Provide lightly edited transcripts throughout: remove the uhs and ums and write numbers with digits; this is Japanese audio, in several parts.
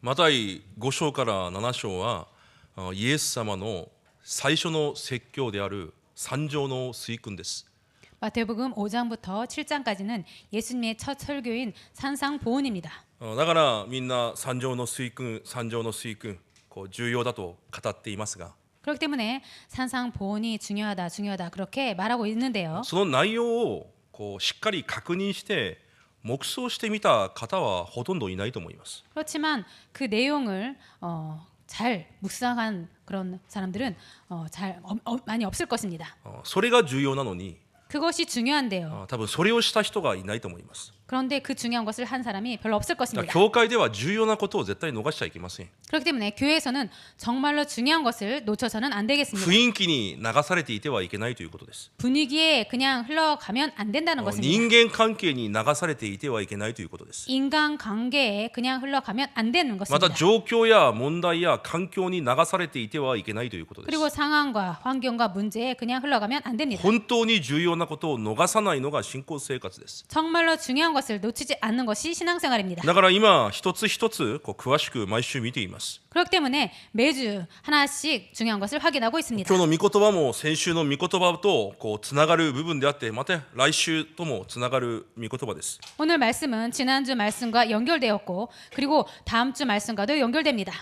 マタイ5章から7章はイエス様の最初の説教である三条の水訓です。 마태복음 5장부터 7장까지는 예수님의 첫 설교인 산상보훈입니다. だからみんな三条の水訓重要だと語っていますが、 그렇기 때문에 산상보훈이 중요하다 그렇게 말하고 있는데요. その内容をしっかり確認して黙想してみた方はほとんどいないと思います。 그렇지만 그 내용을 잘 묵상한 그런 사람들은 많이 없을 것입니다. それが重要なのに 그것이 중요한데요. 多分それをした人がいないと思います。 그런데 그 중요한 것을 한 사람이 별로 없을 것입니다. 教会では重要なことを絶対逃しちゃいけません。 그렇기 때문에 교회에서는 정말로 중요한 것을 놓쳐서는 안 되겠습니다. 雰囲気に流されていてはいけないということです。 분위기에 그냥 흘러가면 안 된다는 것입니다. 人間関係に流されていてはいけないということです。 인간관계에 그냥 흘러가면 안 되는 ま 것입니다. た状況や問題や環境に流されていてはいけないということです。 그리고 상황과 환경과 문제에 그냥 흘러가면 안 됩니다. 本当に重要なことを逃さないのが信仰生活です。 정말로 중요한 것을 놓치지 않는 것이 신앙생활입니다. だから今一つ一つ詳しく毎週見ています。 그렇기 때문에 매주 하나씩 중요한 것을 확인하고 있습니다. 今日の御言葉も先週の御言葉とつながる部分であって、また来週ともつながる御言葉です。 오늘 말씀은 지난주 말씀과 연결되었고 그리고 다음 주 말씀과도 연결됩니다.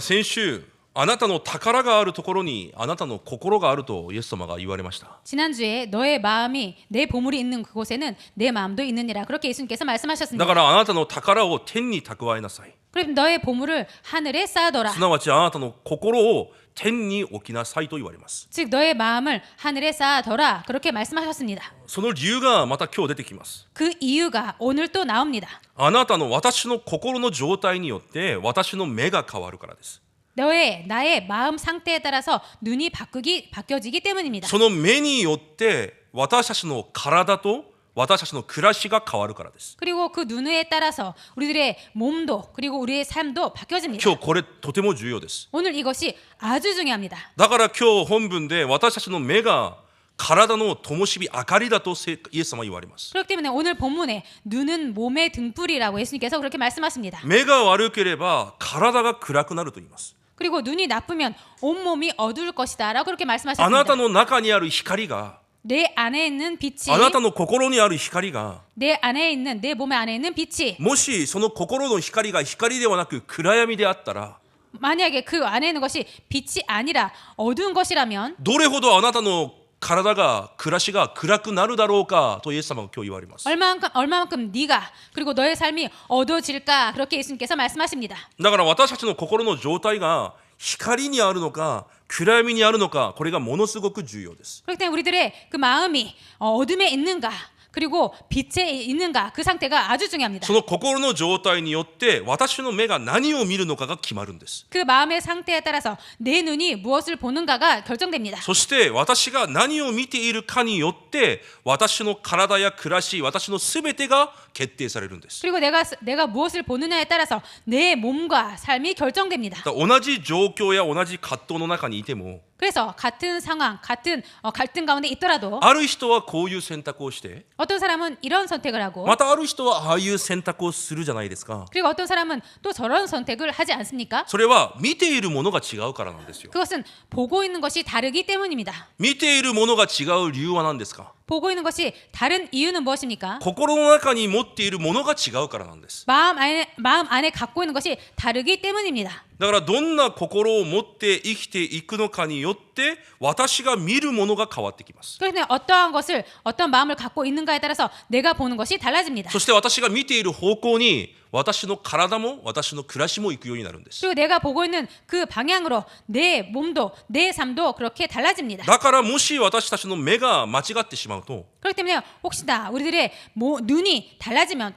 先週あなたの宝があるところにあなたの心があるとイエス様が言われました。 지난주에 너의 마음이 내 보물이 있는 그곳에는 내 마음도 있느니라 그렇게 예수님께서 だ 말씀하셨습니다. からあなたの宝を天に蓄えなさい。 그럼 너의 보물을 하늘에 쌓아둬라. すなわちあなたの心を天に置きなさいと言われます。 즉 너의 마음을 하늘에 쌓아둬라 그렇게 말씀하셨습니다. その理由がまた今日出てきます。 그 이유가 오늘 또 나옵니다. あなたの私の心の状態によって私の目が変わるからです。 나의 마음 상태에 따라서 눈이 바뀌어지기 때문입니다. その目によって私たちの体と私たちの暮らしが変わるからです。 그리고 그 눈에 따라서 우리들의 몸도 그리고 우리의 삶도 바뀌어집니다. 今日これとても重要です。 오늘 이것이 아주 중요합니다. だから今日本文で私たちの目が体の灯火明かりだとイエス様は言われます。 그렇기 때문에 오늘 본문에 눈은 몸의 등불이라고 예수님께서 그렇게 말씀하십니다. 目が悪ければ体が暗くなると言います。 그리고 눈이 나쁘면 온몸이 어두울 것이다 라고 그렇게 あ 말씀하셨습니다. なたの中にある光が 내 안에 있는 빛이 あなたの心にある光が 내 안에 있는 내 몸의 안에 있는 빛이 もしその心の光が光ではなく暗闇であったら 만약에 그 안에 있는 것이 빛이 아니라 어두운 것이라면 どれほどあなたの体が暮らしが暗くなるだろうかとイエス様が今日言われます。 얼마만큼 네가 그리고 너의 삶이 어두워질까 그렇게 예수님께서 말씀하십니다. だから私たちの心の状態が光にあるのか暗闇にあるのか、これがものすごく重要です。 그렇기 때문에 우리들의 그 마음이 어둠에 있는가 그리고 빛에 있는가 그 상태가 아주 중요합니다. その心の状態によって私の目が何を見るのかが決まるんです。 그 마음의 상태에 따라서 내 눈이 무엇을 보는가가 결정됩니다. そして私が何を見ているかによって私の体や暮らし、私のすべてが決定されるんです。 그리고 내가 무엇을 보느냐에 따라서 내 몸과 삶이 결정됩니다. 同じ状況や同じ葛藤の中にいても 그래서 같은 상황, 같은 갈등 가운데 있더라도 ある人はこういう選択をして 어떤 사람은 이런 선택을 하고 またある人はああいう選択をするじゃないですか。 그리고 어떤 사람은 또 저런 선택을 하지 않습니까? それは見ているものが違うからなんですよ。 그것은 보고 있는 것이 다르기 때문입니다. 見ているものが違う理由は何ですか？ 보고 있는 것이 다른 이유는 무엇입니까? 心の中に持っているものが違うからなんです。 마음 안에 갖고 있는 것이 다르기 때문입니다. だからどんな心を持って生きていくのかによって私が見るものが変わってきます。 그래서 어떤 마음을 갖고 있는가에 따라서 내가 보는 것이 달라집니다. そして私が見ている方向に私の体も私の暮らしも行くようになるんです。 그리고 내가 보고 있는 그 방향으로 내 몸도 내 삶도 그렇게 달라집니다. だからもし私たちの目が間違ってしまうと 그렇기 때문에 혹시나 우리들의 눈이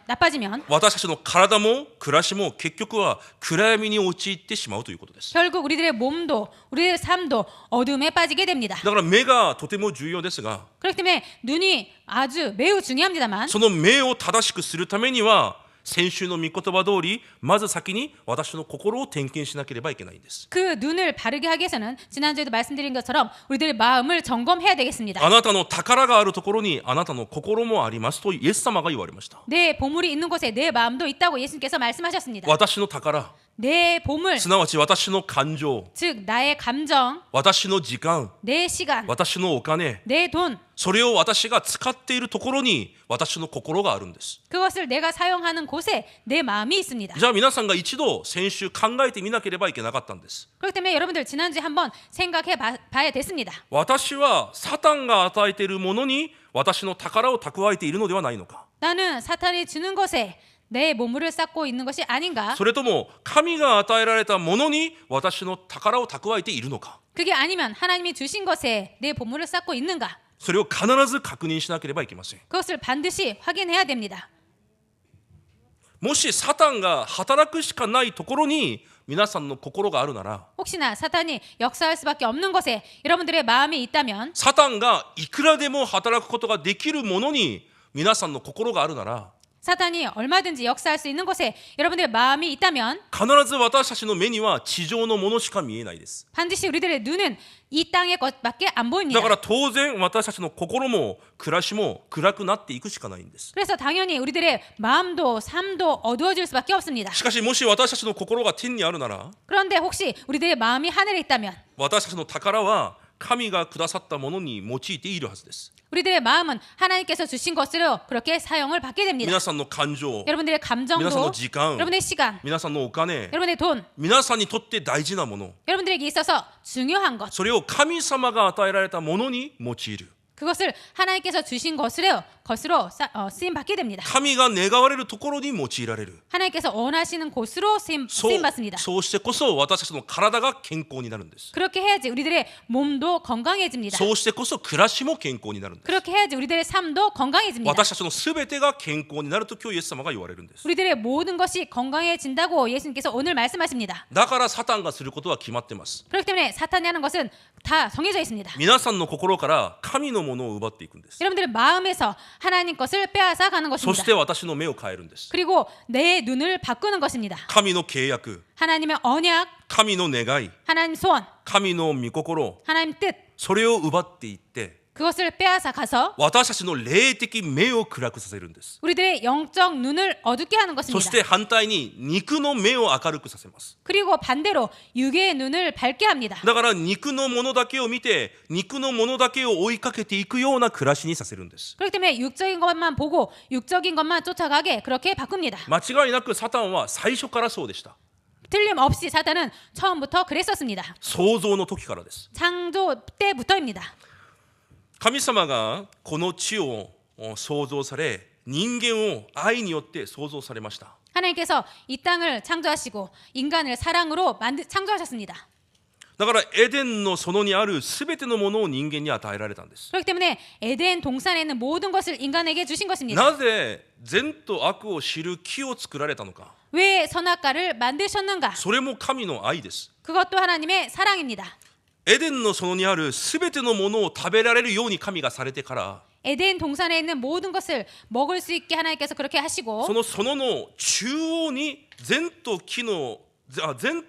나빠지면 私たちの体も暮らしも結局は暗闇に陥ってしまうということです。 결국 우리들의 몸도 우리들의 삶도 어둠에 빠지게 됩니다. だから目がとても重要ですが 그렇기 때문에 눈이 아주 매우 중요합니다만 その目を正しくするためには先週の御言葉通りまず先に私の心を点検しなければいけないんです。 그 눈을 바르게 하기 위해서는 지난주에도 말씀드린 것처럼 우리들의 마음을 점검해야 되겠습니다. あなたの宝があるところにあなたの心もありますとイエス様が言われました。 내 보물이 있는 곳에 내 마음도 있다고 예수님께서 말씀하셨습니다. 私の宝내 보물, すなわち私の感情、 즉 나의 감정, 私の時間、 내 시간, 私のお金、 내 돈, それを私が使っているところに私の心があるんです。 그것을 내가 사용하는 곳에 내 마음이 있습니다. じゃあ皆さんが一度先週考えてみなければいけなかったんです。 그렇기 때문에 여러분들 지난주에 한번 생각해 봐야 됐습니다. 私はサタンが与えているものに私の宝を蓄えているのではないのか。 나는 사탄이 주는 것에 내 보물을 쌓고 있는 것이 아닌가? それとも神が与えられたものに私の宝を蓄えているのか。 그게 아니면 하나님이 주신 것에 내 보물을 쌓고 있는가? それを必ず確認しなければいけません。 그것을 반드시 확인해야 됩니다. もしサタンが働くしかないところに皆さんの心があるなら、 혹시나 사탄이 역사할 수밖에 없는 것에 여러분들의 마음이 있다면 サタンがいくらでも働くことができるものに皆さんの心があるなら、 사탄이 얼마든지 역사할 수 있는 것에 여러분들의 마음이 있다면 必ず私たちの目には地上のものしか見えないです。 반드시 우리들의 눈은 이 땅의 것밖에 안 보입니다. だから当然私たちの心も暮らしも暗くなっていくしかないんです。 그래서 당연히 우리들의 마음도 삶도 어두워질 수밖에 없습니다. しかしもし私たちの心が天にあるなら、 그런데 혹시 우리들의 마음이 하늘에 있다면 私たちの宝は神がくださったものに用いているはずです。 우리들의 마음은 하나님께서 주신 것으로 그렇게 사용을 받게 됩니다. 皆さんの感情、 여러분들의 皆さんの 감정도 時間、 여러분의 시간 皆さんのお金、 여러분의 돈 皆さんにとって大事なもの、 여러분들에게 있어서 중요한 것 それを神様が与えられたものに用いる。 그것을 하나님께서 주신 것으로 쓰임 받게 됩니다. 神が願われるところに用いられる。 하나님께서 원하시는 곳으로 쓰임 받습니다. そうしてこそ私たちの体が健康になるんです。 그렇게 해야지 우리들의 몸도 건강해집니다. そうしてこそ暮らしも健康になるんです。 그렇게 해야지 우리들의 삶도 건강해집니다. 私たちのすべてが健康になると今日イエス様が言われるんです。 우리들의 모든 것이 건강해진다고 예수님께서 오늘 말씀하십니다. だからサタンがすることは決まってます。 그렇기 때문에 사탄이 하는 것은 다 정해져 있습니다. 皆さんの心から神のものを奪っていくんです。 여러분들의 마음에서 하나님 것을 빼앗아 가는 そ 것입니다. して私の目を変えるんです。 그리고 내 눈을 바꾸는 것입니다. 神の契約、 하나님의 언약, 神の願い、 하나님 소원, 神の御心、 하나님 뜻 それを奪っていって、 그것을 빼앗아 가서 私たちの霊的目を暗くさせるんです。 우리들의 영적 눈을 어둡게 하는 そ 것입니다. して反対に肉の目を明るくさせます。 그리고 반대로 육의 눈을 밝게 합니다. だから肉のものだけを見て、肉のものだけを追いかけていくような暮らしにさせるんです。 그렇기 때문에 육적인 것만 보고 육적인 것만 쫓아가게 그렇게 바꿉니다. 間違いなくサタンは最初からそうでした。 틀림없이 사탄은 처음부터 그랬었습니다. 創造の時からです。 창조 때부터입니다. 神様がこの地を創造され、人間を愛によって創造されました。 하나님께서 이 땅을 창조하시고 인간을 사랑으로 창조하셨습니다. だからエデンの園にあるすべてのものを人間に与えられたんです。 그렇기 때문에 에덴 동산에 있는 모든 것을 인간에게 주신 것입니다. なぜ善と悪を知る木を作られたのか。 왜 선악과를 만드셨는가? それも神の愛です。 그것도 하나님의 사랑입니다. エデンの園にあるすべてのものを食べられるように神がされてから、 에덴 동산에 있는 모든 것을 먹을 수 있게 하나님께서 그렇게 そ 하시고 の園の中央に善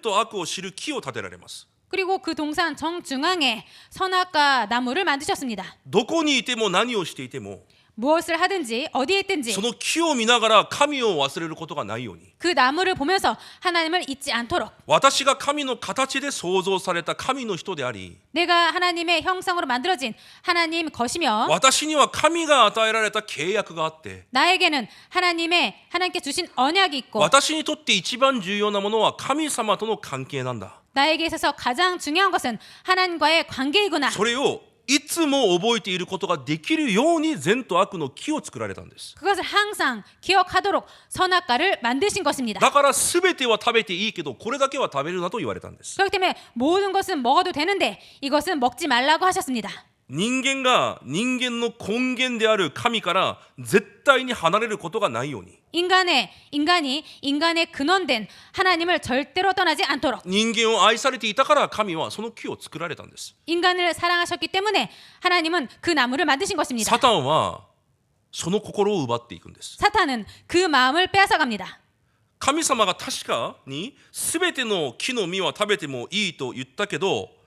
と悪を知る木を建てられます。 그리고 그 동산 정중앙에 선악과 나무를 만드셨습니다. どこにいても何をしていても 무엇을 하든지 어디에 있든지 その木を見ながら神を忘れることがないように、 그 나무를 보면서 하나님을 잊지 않도록 私が神の形で創造された神の人であり、 내가 하나님의 형상으로 만들어진 하나님 것이며 私には神が与えられた契約があって、 나에게는 하나님께 주신 언약이 있고 私にとって一番重要なものは神様との関係なんだ。 나에게 있어서 가장 중요한 것은 하나님과의 관계이구나. それをいつも覚えていることができるように善と悪の木を作られたんです。 그것을 항상 기억하도록 선악과를 만드신 것입니다. だから全ては食べていいけどこれだけは食べるなと言われたんです。 그렇기 때문에 모든 것은 먹어도 되는데 이것은 먹지 말라고 하셨습니다. 人間が人間の根源である神から絶対に離れることがないように、 인간이 인간의 근원된 하나님을 절대로 떠나지 않도록 人間を愛されていたから神はその木を作られたんです。 인간을 사랑하셨기 때문에 하나님은 그 나무를 만드신 것입니다. サタンはその心を奪っていくんです。 사탄은 그 마음을 빼앗아갑니다. 神様が確かに全ての木の実は食べてもいいと言ったけど、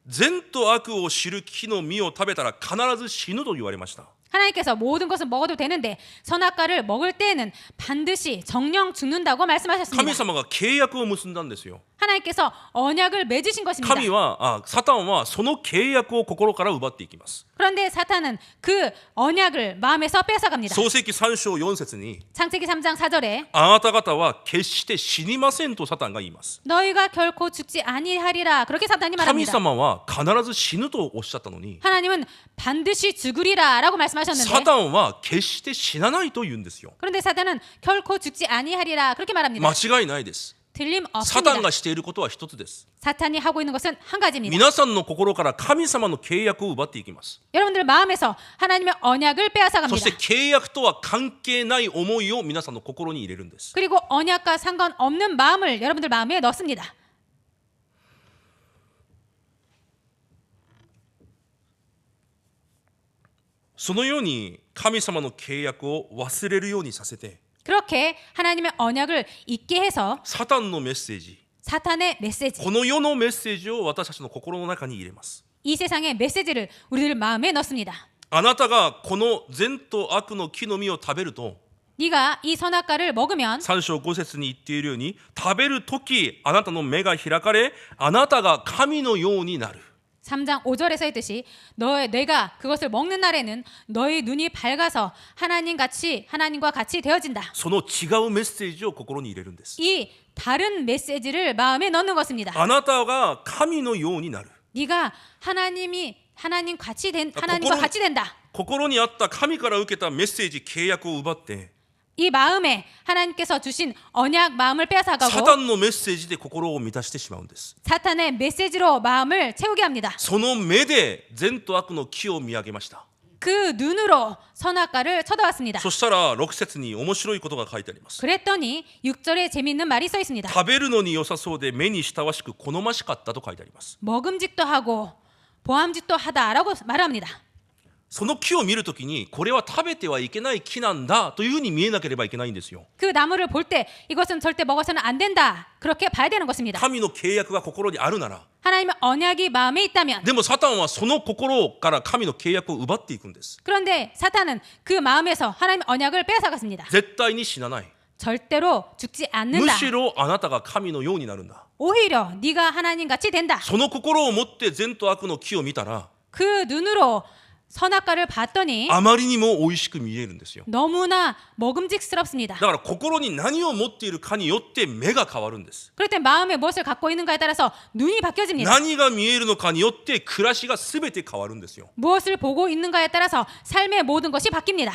善と悪を知る木の実を食べたら必ず死ぬと言われました。 하나님께서 모든 것을 먹어도 되는데 선악과를 먹을 때에는 반드시 정령 죽는다고 말씀하셨습니다. 神様が契約を結んだんですよ。 하나님께서 언약을 맺으신 것입니다. 神はサタンはその契約を心から奪っていきます。 그런데 사탄은 그 언약을 마음에서 뺏어갑니다. 創世記3章4節に 창세기 3장 4절에 あなた方は決して死にませんとサタンが言います。 너희가 결코 죽지 아니하리라 그렇게 사탄이 神 말합니다. 様は必ず死ぬとおっしゃったのに 하나님은 반드시 죽으리라라고 サ 말씀하셨는데 タンは決して死なないと言うんですよ。 그런데 사탄은 결코 죽지 아니하리라 그렇게 말합니다. 間違いないです。 サタン 틀림없습니다. がしていることは一つです。 사탄이 하고 있는 것은 한 가지입니다. 皆さんの心から神様の契約を奪っていきます。 여러분들 마음에서 하나님의 언약을 そ 빼앗아갑니다. して契約とは関係ない思いを皆さんの心に入れるんです。 그리고 언약과 상관없는 마음을 여러분들 마음에 넣습니다. そのように神様の契約を忘れるようにさせて 그렇게 하나님의 언약을 잊게 해서 サタンのメッセージ 사탄의 메시지, この世のメッセージを私たちの心の中に入れます。 이 세상의 메시지를 우리들 마음에 넣습니다. あなたがこの善と悪の木の実を食べると 네가 이 선악과를 먹으면 3章5節に言っているように食べる時あなたの目が開かれあなたが神のようになる。 3장 5절에서 했듯이 내가 그것을 먹는 날에는 너의 눈이 밝아서 하나님과 같이 되어진다. その違うメッセージを心に入れるんです。 이 다른 메시지를 마음에 넣는 것입니다. あなたが神のようになる。 네가 하나님과 같이 된다. 心にあった神から受けたメッセージ契約を奪って 이 마음에 하나님께서 주신 언약 마음을 サタ 빼앗아가고 ンのメッセージで心を満たしてしまうんです。 사탄의 메시지로 마음을 채우게 합니다. その目で善と悪の木を見上げました。 그 눈으로 선악과를 쳐다봤습니다. そしたら6節に面白いことが書いてあります。 그랬더니 6절에 재미있는 말이 써 있습니다. 食べるのに良さそうで目に親しく好ましかったと書いてあります。 먹음직도 하고 보암직도 하다라고 말합니다. その木を見るときにこれは食べてはいけない木なんだというふうに見えなければいけないんですよ。 그 나무를 볼 때 이것은 절대 먹어서는 안 된다. 그렇게 봐야 되는 것입니다. 神の契約が心にあるなら 하나님의 언약이 마음에 있다면 でもサタンはその心から神の契約を奪っていくんです。 그런데 사탄은 그 마음에서 하나님의 언약을 빼앗아갔습니다. 絶対に死なない。 절대로 죽지 む 않는다. しろあなたが神のようになるんだ。 오히려 네가 하나님같이 된다. その心を持って善と悪の木を見たら 그 눈으로 선악과를 봤더니 あまりにも美味しく見えるんですよ。 너무나 먹음직스럽습니다. だから心に何を持っているかによって目が変わるんです。 그럴 때 마음에 무엇을 갖고 있는가에 따라서 눈이 바뀌어집니다. 何が見えるのかによって暮らしが全て変わるんですよ。 무엇을 보고 있는가에 따라서 삶의 모든 것이 바뀝니다.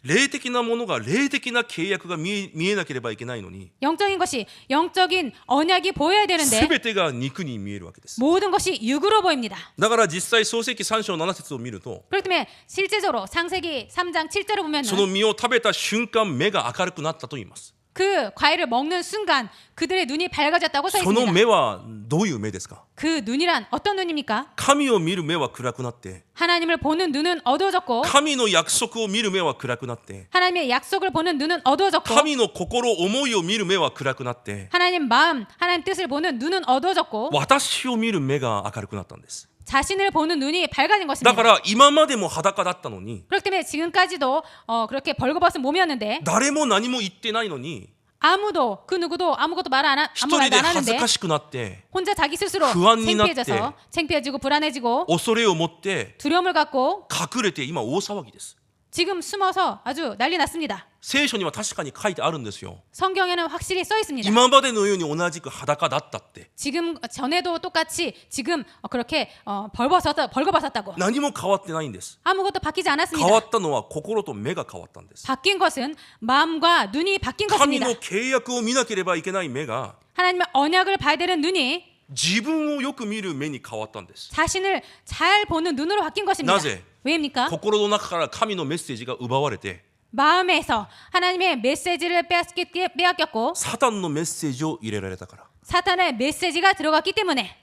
霊的なものが霊的な契約が見えなければいけないのに 영적인 것이 영적인 언약이 보여야 되는데 全てが肉に見えるわけです。 모든 것이 육으로 보입니다. だから実際創世記3章7節を見ると 그렇기 때문에 실제적으로 창세기 3장 7절을 보면 その実を食べた瞬間目が明るくなったと言います。 그 과일을 먹는 순간 그들의 눈이 밝아졌다고 써 その 있습니다. 目はどういう目ですか？ 그 눈이란 어떤 눈입니까? 神を見る目は暗くなって 하나님을 보는 눈은 어두워졌고 神の約束を見る目は暗くなって 하나님의 약속을 보는 눈은 어두워졌고 神の心思いを見る目は暗くなって 하나님 마음, 하나님 뜻을 보는 눈은 어두워졌고 私を見る目が明るくなったんです。 자신을 보는 눈이 밝아진 だ 것입니다. から今までも裸だったのに 그렇기 때문에 지금까지도 그렇게 벌거벗은 몸이었는데 誰も何も言ってないのに 아무도 그 누구도 아무것도 아무 一 말도 人で 안 恥ず 하는데 かしくなって 혼자 자기 스스로不安になって 창피해져서 창피해지고 불안해지고 恐れを持って 두려움을 갖고 隠れて今大騒ぎです。 지금 숨어서 아주 난리 났습니다. 聖書には確かに書いてあるんですよ。 성경에는 확실히 써 있습니다. 今までのように同じく裸だったって 지금 전에도 똑같이 지금 그렇게 벌거벗었다고 何も変わってないんです。 아무것도 바뀌지 変わ 않았습니다. ったのは心と目が変わったんです。 바뀐 것은 마음과 눈이 바뀐 神 것입니다. の契約を見なければいけない目が 하나님의 언약을 봐야 되는 눈이 自分をよく見る目に変わったんです。 자신을 잘 보는 눈으로 바뀐 것입니다. 나제? 왜입니까? 心の中から神のメッセージが奪われて 마음에서 하나님의 메시지를 빼앗겼고 サタンのメッセージを入れられたから。 사탄의 메시지가 들어갔기 때문에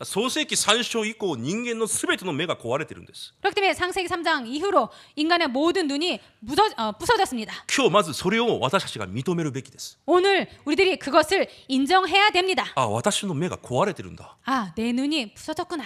創世記3章以降人間のすべての目が壊れてるんです。 그렇기 때문에 창세기 3장 이후로 인간의 모든 눈이 부서졌습니다. 今日まずそれを私たちが認めるべきです。 오늘 우리들이 그것을 인정해야 됩니다. あ、私の目が壊れてるんだ。 아, 내 눈이 부서졌구나.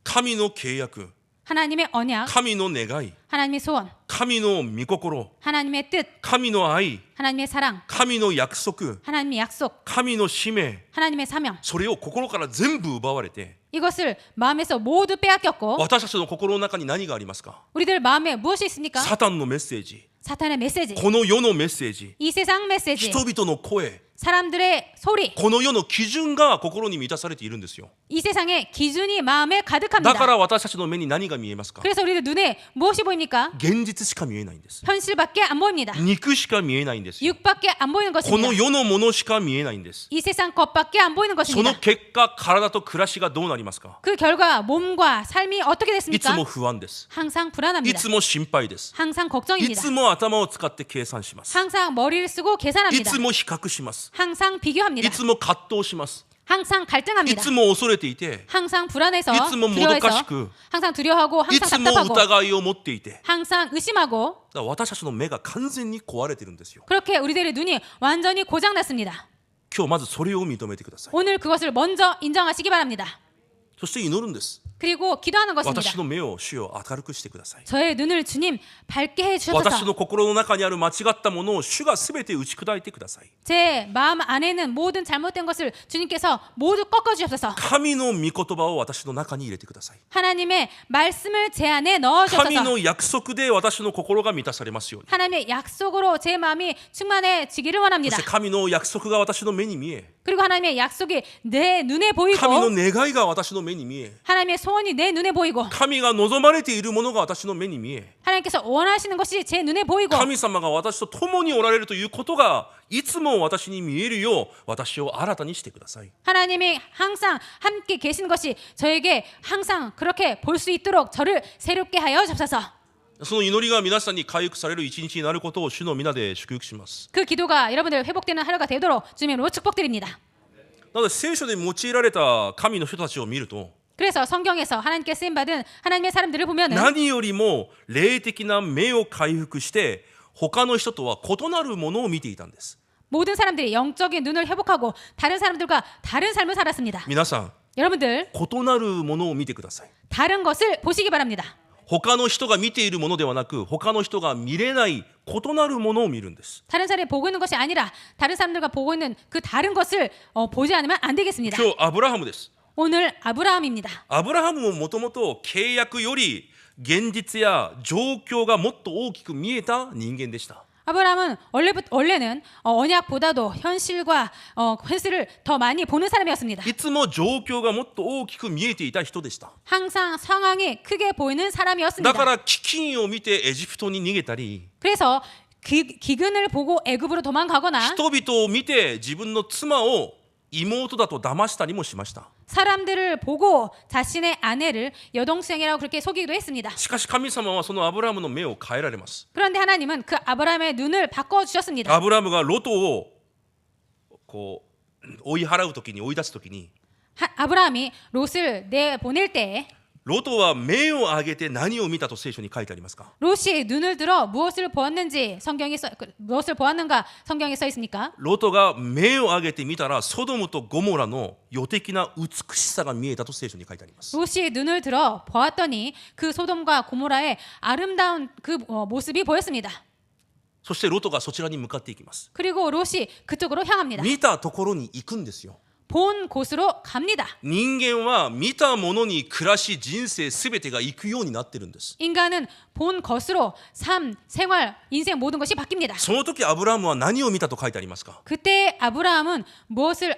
神の契約、 하나님의 언약, 神の願い、 하나님의 소원, 神の御心、 하나님의 뜻, 神の愛、 하나님의 사랑, 神の約束、 하나님의 약속, 神の使命、 하나님의 사명. それを心から全部奪われて、 이것을 마음에서 모두 빼앗겼고 私たちの心の中に何がありますか？ 우리들 마음에 무엇이 있습니까? サタンのメッセージ、 사탄의 메시지, この世のメッセージ、 이 세상 메시지, 人々の声、 사람들의 소리, この世の基準が心に満たされているんですよ。 이 세상의 기준이 마음에 だか 가득합니다. ら私たちの目に何が見えますか？ 그래서 우리들 눈에 무엇이 보입니까? 現実しか見えないんです。 현실밖에 안 보입니다. 肉しか見えないんですよ。 육밖에 안 보이는 こ 것입니다. の世のものしか見えないんです。 이 세상 것밖에 안 보이는 その 것입니다. 結果、体と暮らしがどうなりますか？ 그 결과 몸과 삶이 어떻게 いつ 됐습니까? も不安です。 항상 い 불안합니다. つも心配です。 항상 い 걱정입니다. つも頭を使って計算します。 항상 머리를 쓰고 い 계산합니다. つも比較します。 항상 い 비교합니다. つも葛藤します。 항상 い 갈등합니다. つも恐れていて、 항상 불안해서 いつももどかし 두려워해서 く、 항상 두려워하고 い 항상 つも 답답하고 疑いを持っていて、 항상 의심하고 だから私たちの目が完全に壊れてるんですよ。 그렇게 우리들의 눈이 완전히 고장났습니다. 今日まずそれを認めてください。 오늘 그것을 먼저 인정하시기 바랍니다. そして祈るんです。 그리고 기도하는 것입니다. 私の目を主よ明るくしてください。 저의 눈을 주님 밝게 私 해주셔서 の心の中にある間違ったものを主がすべて打ち砕いてください。 제 마음 안에는 모든 잘못된 것을 주님께서 모두 꺾어주셔서 神の御言葉を私の中に入れてください。 하나님의 말씀을 제 안에 神 넣어주셔서 の約束で私の心が満たされますように。 하나님의 약속으로 제 마음이 충만해지기를 そ 원합니다. して神の約束が私の目に見え、 그리고 하나님의 약속이 내 눈에 보이고 神の願いが私の目に見え、 하나님의 소원이 내 눈에 보이고 神が望まれているものが私の目に見え、 하나님께서 원하시는 것이 제 눈에 보이고 神様が私と共におられるということがいつも私に見えるよう私を新たにしてください。 하나님이 항상 함께 계신 것이 저에게 항상 그렇게 볼 수 있도록 저를 새롭게 하여 주옵소서. その祈りが皆さんに回復される一日になることを主の皆で祝福します。 그 기도가 여러분들 회복되는 하루가 되도록 주님으로 축복드립니다. なので聖書で用いられた神の人たちを見ると 그래서 성경에서 하나님께 쓰임 받은 하나님의 사람들을 보면은 何よりも霊的な目を回復して他の人とは異なるものを見ていたんです。 모든 사람들이 영적인 눈을 회복하고 다른 사람들과 다른 삶을 살았습니다. 皆さん 여러분들 異なるものを見てください。 다른 것을 보시기 바랍니다. 他の人が見ているものではなく他の人が見れない異なるものを見るんです。 다른 사람이 보고 있는 것이 아니라 다른 사람들과 보고 있는 그 다른 것을 보지 않으면 안 되겠습니다. 今日アブラハムです。 오늘 아브라함입니다. アブラハムももともと契約より現実や状況がもっと大きく見えた人間でした。 아브라함은 원래는 언약보다도 현실을 더 많이 보는 사람이었습니다. いつも状況がもっと大きく見えていた人でした。 항상 상황이 크게 보이는 だ 사람이었습니다. から飢饉を見てエジプトに逃げたり 그래서 기근을 보고 애굽으로 도망가거나 人々を見て自分の妻を妹だと騙したりもしました。 사람들을 보고 자신의 아내를 여동생이라고 그렇게 속이기도 했습니다. しかし神様はそのアブラハムの目を変えられます。 그런데 하나님은 그 아브라함의 눈을 바꿔 주셨습니다. アブラハムがロトをこう追い払う時に追い出す時に 아브라함이 롯을 내보낼 때에 ロトは目を上げて何を見たと聖書に書いてありますか？ 롯이 눈을 들어 무엇을 보았는지 무엇을 보았는가 성경에 써 있습니까? ロトが目を上げてみたらソドムとゴモラの予的な美しさが見えたと聖書に書いてあります。 롯이 눈을 들어 보았더니 그 소돔과 고모라의 아름다운 그 모습이 보였습니다. そしてロトがそちらに向かっていきます。 그리고 롯이 그쪽으로 향합니다. 見たところに行くんですよ。 본 곳으로 갑니다. 人間は見たものに暮らし人生すべてが行くようになってるんです。 인간은 본 것으로 삶, 생활, 인생 모든 것이 바뀝니다. その時アブラハムは何を見たと書いてありますか？ 그때 아브라함은 무엇을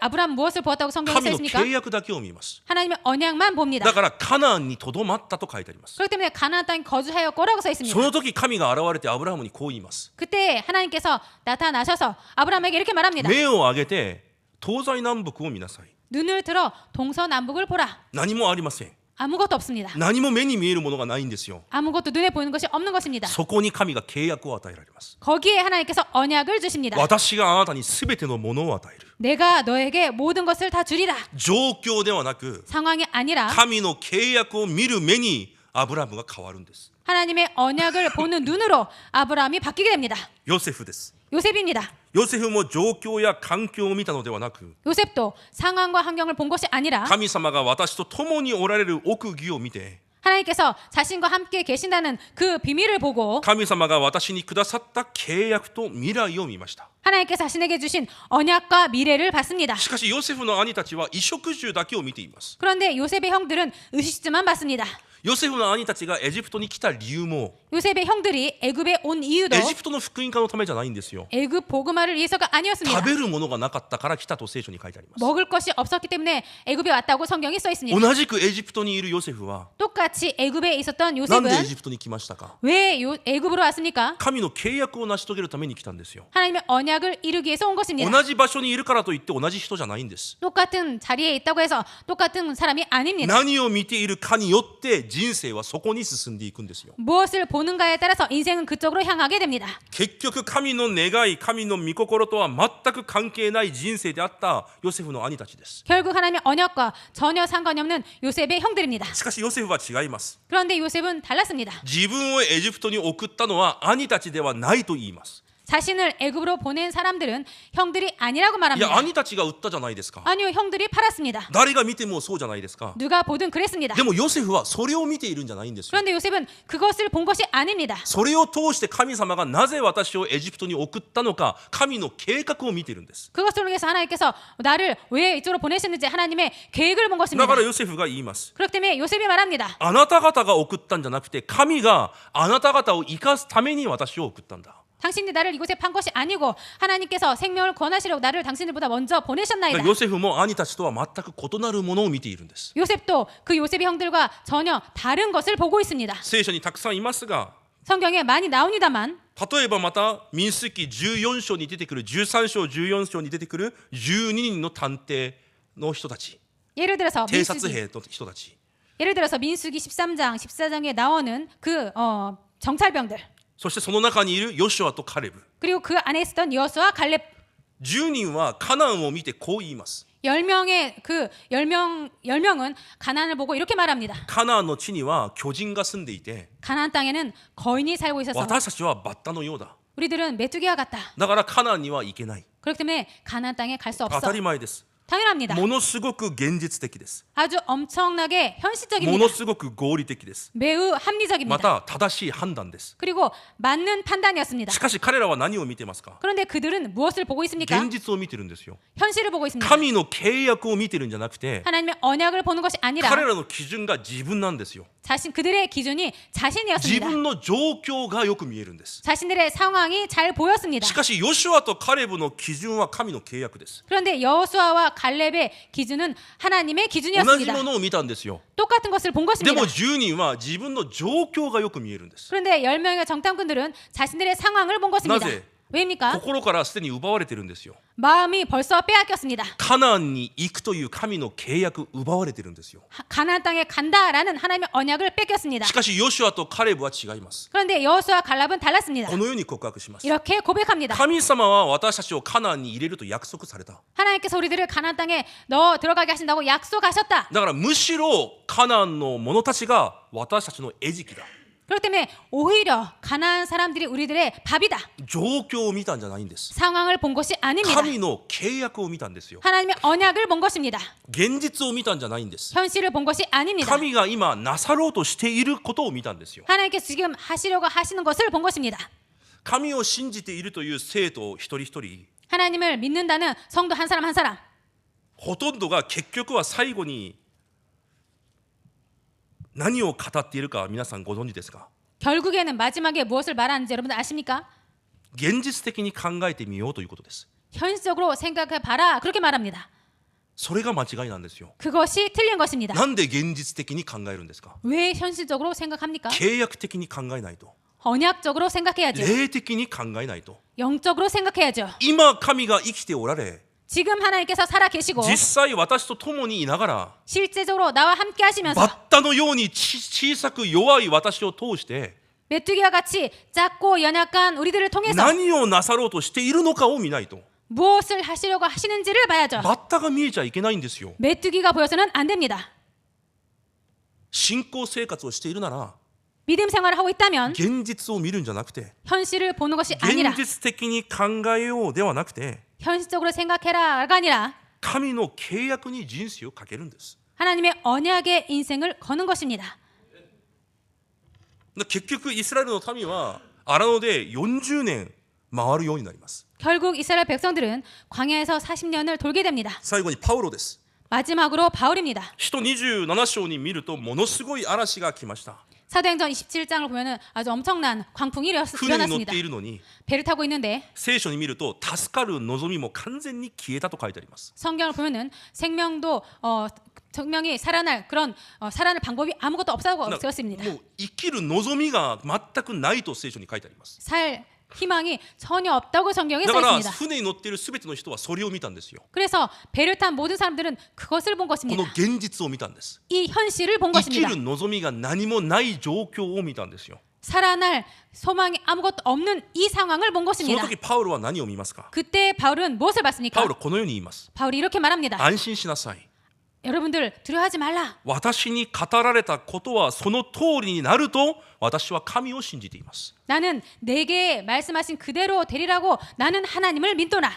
보았다고 성경에 써 神の 있습니까? 契約だけを見ます。 하나님의 언약만 봅니다. だからカナンにとどまったと書いてあります。 그렇기 때문에 가나안 땅에 거주하여 거라고 써 そ 있습니다. の時神が現れてアブラハムにこう言います。 그때 하나님께서 나타나셔서 아브라함에게 이렇게 말합니다. 目を上げて東西南北を見なさい。 눈을 들어 동서남북을 보라. 何もありません。 아무것도 없습니다. 何も目に見えるものがないんですよ。 아무것도 눈에 보이는 것이 없는 것입니다. そこに神が契約を与えられます。 거기에 하나님께서 언약을 주십니다. 私があなたにすべてのものを与える。 내가 너에게 모든 것을 다 주리라. 状況ではなく 상황이 아니라 神の契約を見る目にアブラムが変わるんです。 하나님의 언약을 보는 눈으로 아브라함이 바뀌게 됩니다. ヨセフです。 요셉입니다. ヨセフも状況や環境を見たのではなく、 요셉도 상황과 환경을 본 것이 아니라 神様が私と共におられる奥義を見て、 하나님께서 자신과 함께 계신다는 그 비밀을 보고 神様が私にくださった契約と未来を見ました。 하나님께서 자신에게 주신 언약과 미래를 봤습니다. しかしヨセフの兄たちは衣食住だけを見ています。 그런데 요셉의 형들은 의식주만 봤습니다. ヨセフの兄たちがエジプトに来た理由も 요셉의 형들이 애굽에 온 이유도 エジプトの福音化のためじゃないんですよ。 애굽 복음화를 위해서가 아니었습니다. 食べるものがなかったから来たと聖書に書いてあります。 먹을 것이 없었기 때문에 애굽에 왔다고 성경에 써 있습니다. 同じくエジプトにいるヨセフは 똑같이 애굽에 있었던 なんでエ 요셉은 ジプトに来ましたか。 왜 애굽으로 왔습니까? 神の契約を成し遂げるために来たんですよ。 하나님의 언약을 이루기 위해서 온 것입니다. 同じ場所にいるからといって同じ人じゃないんです。 똑같은 자리에 있다고 해서 똑같은 사람이 아닙니다. 何を見ているかによって人生はそこに進んでいくんですよ。 무엇을 보는가에 따라서 인생은 그쪽으로 향하게 됩니다. 結局神の願い、神の御心とは全く関係ない人生であったヨセフの兄たちです。 결국 하나님의 언약과 전혀 상관이 없는 요셉의 형들입니다. しかしヨセフは違います。 그런데 요셉은 달랐습니다. 自分をエジプトに送ったのは兄たちではないと言います。 자신을 애굽으로 보낸 사람들은 형들이 아니라고 いや 말합니다. 兄たちが売ったじゃないですか。 아니요, 형들이 팔았습니다. 誰が見てもそうじゃないですか。 누가 보든 그랬습니다. でもヨセフはそれを見ているんじゃないんですよ。 그런데 요셉은 그것을 본 것이 아닙니다. それを通して神様がなぜ私をエジプトに送ったのか、神の計画を見ているんです。 그것을 통해서 하나님께서 나를 왜 이쪽으로 보내셨는지 하나님의 계획을 본 だ 것입니다. からヨセフが言います。 그렇기 때문에 요셉이 말합니다. あなた方が送ったんじゃなくて、神があなた方を生かすために私を送ったんだ。 당신이 나를 이곳에 판 것이 아니고 하나님께서 생명을 권하시려고 나를 당신들보다 먼저 보내셨나이다. ヨセフも兄たちとは全く異なるものを見ているんです。 요셉도 그 요셉의 형들과 전혀 다른 것을 보고 있습니다. 聖書にたくさんいますが、 성경에 많이 나옵니다만 例えばまた民数記14章に出てくる、13章14章に出てくる12人の探偵の人たち、 예를 들어서 偵察 민수기, 兵の人たち、 예를 들어서 민수기 13장, 14장에 나오는 그 정찰병들 そしてその中にいるヨシュアとカレブ、 그리고 그 안에 있었던 여호수아 갈렙 10人はカナンを見てこう言います。 10명의 그 10명은 가나안을 보고 이렇게 말합니다. カナンの地には巨人が住んでいて、 가나안 땅에는 거인이 살고 있어서 私たちはバッタのようだ。 우리들은 메뚜기와 같다. だからカナンには行けない。 그렇기 때문에 가나안 땅에 갈 수 当 없어. たり前です。 당연합니다. ものすごく現実的です。 아주 엄청나게 も 현실적입니다. のすごく合理的です。 매우 ま 합리적입니다. た正しい判断です。 그리고 맞는 판단이었습니다. しかし彼らは何を見てますか。 그런데 그들은 무엇을 보고 있습니까? 現実を見てるんですよ。 현실을 보고 있습니다. 神の契約を見てるんじゃなくて、 하나님의 언약을 보는 것이 아니라 彼らの基準が自分なんですよ。 그들의 기준이 自 자신이었습니다. 分の状況がよく見えるんです。 자신들의 상황이 잘 보였습니다. しかしヨシュアとカレブの基準は神の契約です。 그런데 여호수아와 갈렙의 기준은 하나님의 同じ 기준이었습니다. ものを見たんですよ。 똑같은 것을 본 で 것입니다. も10人は自分の状況がよく見えるんです。 그런데 10명의 정탐꾼들은 자신들의 상황을 본 것입니다. 나제? 왜입니까? 心からすでに奪われてるんですよ。 마음이 벌써 빼앗겼습니다. カナンに行くという神の契約奪われてるんですよ。 가나안 땅에 간다라는 하나님의 언약을 뺏겼습니다. しかしヨシュアとカレブは違います。 그런데 여호수아 갈렙은 달랐습니다. このように告白します。 이렇게 고백합니다. 神様は私たちをカナンに入れると約束された。 하나님께서 우리들을 가나안 땅에 넣어 들어가게 하신다고 약속하셨다. だからむしろカナンの者たちが私たちの餌食だ。 그렇기 때문에 오히려 가나안 사람들이 우리들의 밥이다. 状況を見たんじゃないんです。 상황을 본 것이 아닙니다. 神の契約を見たんですよ。 하나님의 언약을 본 것입니다. 現実を見たんじゃないんです。 현실을 본 것이 아닙니다. 神が今なさろうとしていることを見たんですよ。 하나님께서 지금 하시려고 하시는 것을 본 것입니다. 神を信じているという生徒一人一人、 하나님을 믿는다는 성도 한 사람 한 사람 ほとんどが結局は最後に何を語っているか皆さんご存知ですか。 결국에는 마지막에 무엇을 말하는지 여러분들 아십니까? 現実的に考えてみようということです。 현실적으로 생각해 봐라 그렇게 말합니다. それが間違いなんですよ。 그것이 틀린 것입니다. なんで現実的に考えるんですか。 왜 현실적으로 생각합니까? 契約的に考えないと、 언약적으로 생각해야죠. 霊的に考えないと。 영적으로 생각해야죠. 今神が生きておられ、 지금 하나님께서 살아 계시고 実際私と共にいながら 실제적으로 나와 함께 バ 하시면서 ッタのように小さく弱い私を通して 메뚜기와 같이 작고 연약한 우리들을 통해서 何をなさろうとしているのかを見ないと、 무엇을 하시려고 하시는지를 봐야죠. バッタが見えちゃいけないんですよ。 메뚜기가 보여서는 안 됩니다. 信仰生活をしているなら 믿음 생활을 하고 있다면 現実を見るんじゃなくて 현실을 보는 것이 아니라 現実的に考えようではなくて 현실적으로 생각해라가 아니라 神の契約に人生をかけるんです。 하나님의 언약의 인생을 거는 것입니다. 結局イスラエルの民は荒野で40年回るようになります。 결국 이스라엘 백성들은 광야에서 40년을 돌게 됩니다. 最後にパウロです。 마지막으로 바울입니다. 使徒27章に見るとものすごい嵐が来ました。 사도행전 27장을 보면은 아주 엄청난 광풍이 船に乗っ 일어났습니다. ているのに 배를 타고 있는데 聖書に見ると助かる望みも完全に消えたと書いてあります。 성경을 보면은 생명이 살아날 그런 살아날 방법이 아무것도 없다고 쓰였습니다. もう生きる望みが全くないと聖書に書いてあります。 살 희망이 전혀 없다고 성경에 だ 써 から 있습니다. 船に乗っているすべての人はそれを見たんですよ。 그래서 배를 탄 모든 사람들은 그것을 본 こ 것입니다. の現実を見たんです。 이 현실을 본 生き 것입니다. る望みが何もない状況を見たんですよ。 살아날 소망이 아무것도 없는 이 상황을 본 その 것입니다. 時パウロは何を見ますか。 그때 바울은 무엇을 パ 봤습니까? ウロこのように言います。 바울이 이렇게 말합니다. 安心しなさい。 여러분들 두려워하지 말라. 私に語られたことはその通りになると私は神を信じています。 나는 내게 말씀하신 그대로 되리라고 나는 하나님을 믿노라.